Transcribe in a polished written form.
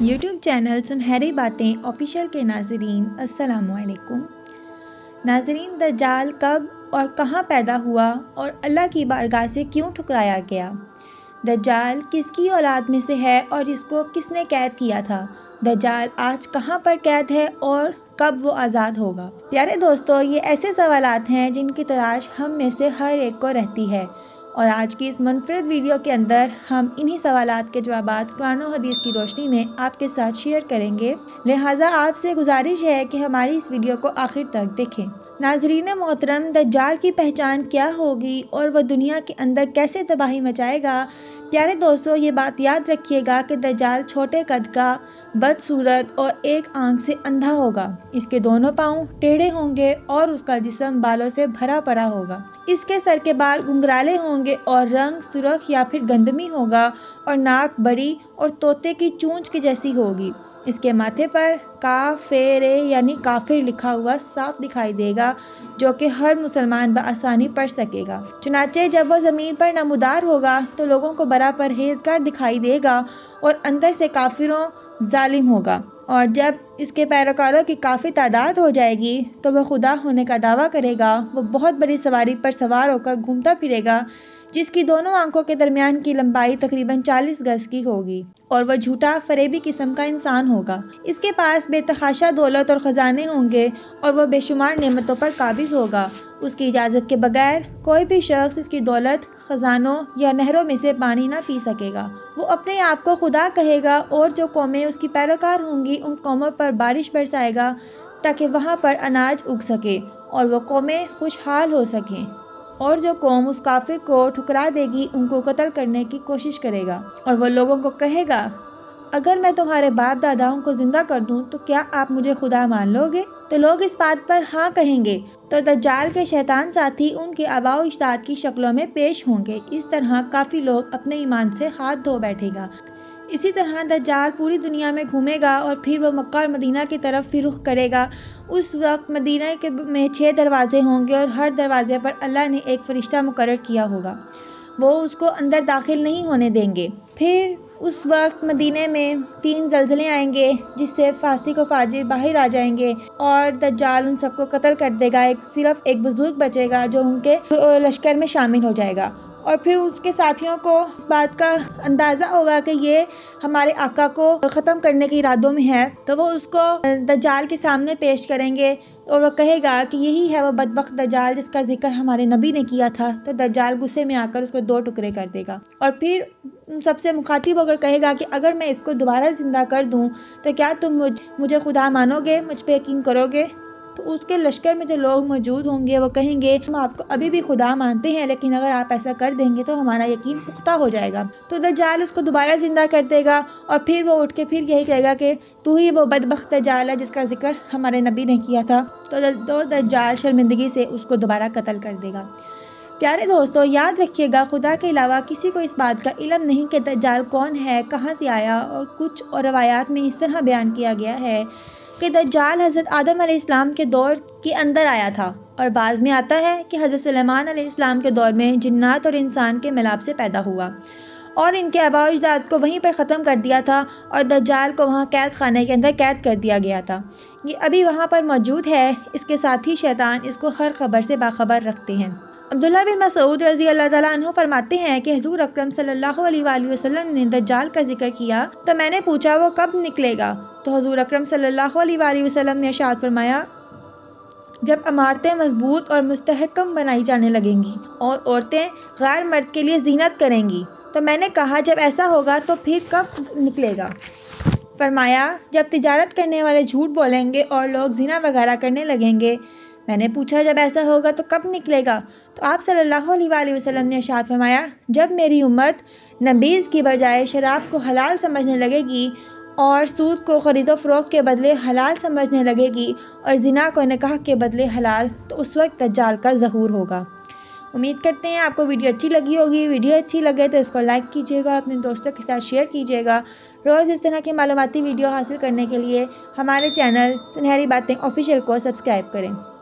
YouTube channel सुनहरी बातें official के नाज़रीन अस्सलामु अलैकुम। नाज़रीन, दज्जाल कब और कहाँ पैदा हुआ और अल्लाह की बारगाह से क्यों ठुकराया गया? दज्जाल किसकी औलाद में से है और इसको किसने कैद किया था? दज्जाल आज कहाँ पर कैद है और कब वो आज़ाद होगा? प्यारे दोस्तों, ये ऐसे सवालात हैं जिनकी तलाश हम में से हर एक को रहती है और आज की इस मुनफरिद वीडियो के अंदर हम इन्हीं सवालात के जवाबात कुरान और हदीस की रोशनी में आपके साथ शेयर करेंगे। लिहाजा आपसे गुजारिश है कि हमारी इस वीडियो को आखिर तक देखें। नाज़रीन मोहतरम, दज्जाल की पहचान क्या होगी और वह दुनिया के अंदर कैसे तबाही मचाएगा? प्यारे दोस्तों, ये बात याद रखिएगा कि दज्जाल छोटे कद का, बदसूरत और एक आंख से अंधा होगा। इसके दोनों पाँव टेढ़े होंगे और उसका जिस्म बालों से भरा पड़ा होगा। इसके सर के बाल घुंघराले होंगे और रंग सुर्ख या फिर गंदमी होगा और नाक बड़ी और तोते की चोंच की जैसी होगी। इसके माथे पर काफेरे यानी काफिर लिखा हुआ साफ दिखाई देगा, जो कि हर मुसलमान बआसानी पढ़ सकेगा। चुनाचे जब वह ज़मीन पर नमूदार होगा तो लोगों को बड़ा परहेजगार दिखाई देगा और अंदर से काफिरों जालिम होगा, और जब इसके पैरोकारों की काफ़ी तादाद हो जाएगी तो वह खुदा होने का दावा करेगा। वो बहुत बड़ी सवारी पर सवार होकर घूमता फिरेगा जिसकी दोनों आंखों के दरमियान की लंबाई तकरीबन 40 गज की होगी, और वह झूठा फरेबी किस्म का इंसान होगा। इसके पास बेतहाशा दौलत और ख़जाने होंगे और वह बेशुमार नेमतों पर काबिज होगा। उसकी इजाज़त के बगैर कोई भी शख्स इसकी दौलत, ख़जानों या नहरों में से पानी ना पी सकेगा। वो अपने आप को खुदा कहेगा और जो कौमें उसकी पैरोकार होंगी उन कौमों पर बारिश बरसाएगा ताकि वहाँ पर अनाज उग सके और वो कौमें खुशहाल हो सकें, और जो कौम उस काफिर को ठुकरा देगी उनको कत्ल करने की कोशिश करेगा। और वो लोगों को कहेगा, अगर मैं तुम्हारे बाप दादाओं को ज़िंदा कर दूं तो क्या आप मुझे खुदा मान लोगे? तो लोग इस बात पर हाँ कहेंगे। तो दज्जाल के शैतान साथी उनके आबाओ इज्दाद की शक्लों में पेश होंगे। इस तरह काफ़ी लोग अपने ईमान से हाथ धो बैठेगा। इसी तरह दज्जाल पूरी दुनिया में घूमेगा और फिर वह मक्का और मदीना की तरफ फिर रुख करेगा। उस वक्त मदीना के में 6 दरवाजे होंगे और हर दरवाजे पर अल्लाह ने एक फ़रिश्ता मुकर्रर किया होगा। वो उसको अंदर दाखिल नहीं होने देंगे। फिर उस वक्त मदीने में 3 ज़लज़ले आएंगे जिससे फासिक व फाजिर बाहर आ जाएंगे और दज्जाल उन सबको कत्ल कर देगा। सिर्फ एक बुजुर्ग बचेगा जो उनके लश्कर में शामिल हो जाएगा, और फिर उसके साथियों को इस बात का अंदाज़ा होगा कि ये हमारे आका को ख़त्म करने के इरादों में है। तो वो उसको दज्जाल के सामने पेश करेंगे और वह कहेगा कि यही है वो बदबख्त दज्जाल जिसका जिक्र हमारे नबी ने किया था। तो दज्जाल गुस्से में आकर उसको 2 टुकड़े कर देगा और फिर सबसे मुखातिब होकर कहेगा कि अगर मैं इसको दोबारा ज़िंदा कर दूं तो क्या तुम मुझे खुदा मानोगे, मुझ पर यकीन करोगे? तो उसके लश्कर में जो लोग मौजूद होंगे वो कहेंगे, हम आपको अभी भी खुदा मानते हैं, लेकिन अगर आप ऐसा कर देंगे तो हमारा यकीन पुख्ता हो जाएगा। तो दज्जाल उसको दोबारा ज़िंदा कर देगा और फिर वो उठ के फिर यही कहेगा कि तू ही वो बदबख्त दज्जाल है जिसका जिक्र हमारे नबी ने किया था। तो दज्जाल शर्मिंदगी से उसको दोबारा कत्ल कर देगा। प्यारे दोस्तों, याद रखिएगा, खुदा के अलावा किसी को इस बात का इल्म नहीं कि दज्जाल कौन है, कहाँ से आया, और कुछ और रवायात में इस तरह बयान किया गया है कि दज्जाल हज़रत आदम अलैहिस्सलाम के दौर के अंदर आया था, और बाज़ में आता है कि हज़रत सुलेमान अलैहिस्सलाम के दौर में जिन्नात और इंसान के मिलाप से पैदा हुआ और इनके आबाओ अजदाद को वहीं पर ख़त्म कर दिया था और दज्जाल को वहाँ कैद खाने के अंदर कैद कर दिया गया था। ये अभी वहाँ पर मौजूद है। इसके साथ ही शैतान इसको हर खबर से बाखबर रखते हैं। अब्दुल्लाह बिन मसूद रज़ी अल्लाह ताला अन्हु फरमाते हैं कि हुज़ूर अकरम सल्लल्लाहु अलैहि वसल्लम ने दज्जाल का जिक्र किया तो मैंने पूछा वो कब निकलेगा? तो हुज़ूर अकरम सल्लल्लाहु अलैहि वसल्लम ने इरशाद फरमाया, जब इमारतें मजबूत और मुस्तहकम बनाई जाने लगेंगी और औरतें गैर मर्द के लिए ज़ीनत करेंगी। तो मैंने कहा, जब ऐसा होगा तो फिर कब निकलेगा? फरमाया, जब तिजारत करने वाले झूठ बोलेंगे और लोग ज़िना वगैरह करने लगेंगे। मैंने पूछा, जब ऐसा होगा तो कब निकलेगा? तो आप सल्लल्लाहु अलैहि वसल्लम ने इरशाद फरमाया, जब मेरी उम्मत नबीज़ की बजाय शराब को हलाल समझने लगेगी और सूद को ख़रीदो फ़रोख्त के बदले हलाल समझने लगेगी और ज़िना को निकाह के बदले हलाल, तो उस वक्त दज्जाल का ज़हूर होगा। उम्मीद करते हैं आपको वीडियो अच्छी लगी होगी। वीडियो अच्छी लगे तो इसको लाइक कीजिएगा, अपने दोस्तों के साथ शेयर कीजिएगा। रोज़ इस तरह की मालूमाती वीडियो हासिल करने के लिए हमारे चैनल सुनहरी बातें ऑफिशियल को सब्सक्राइब करें।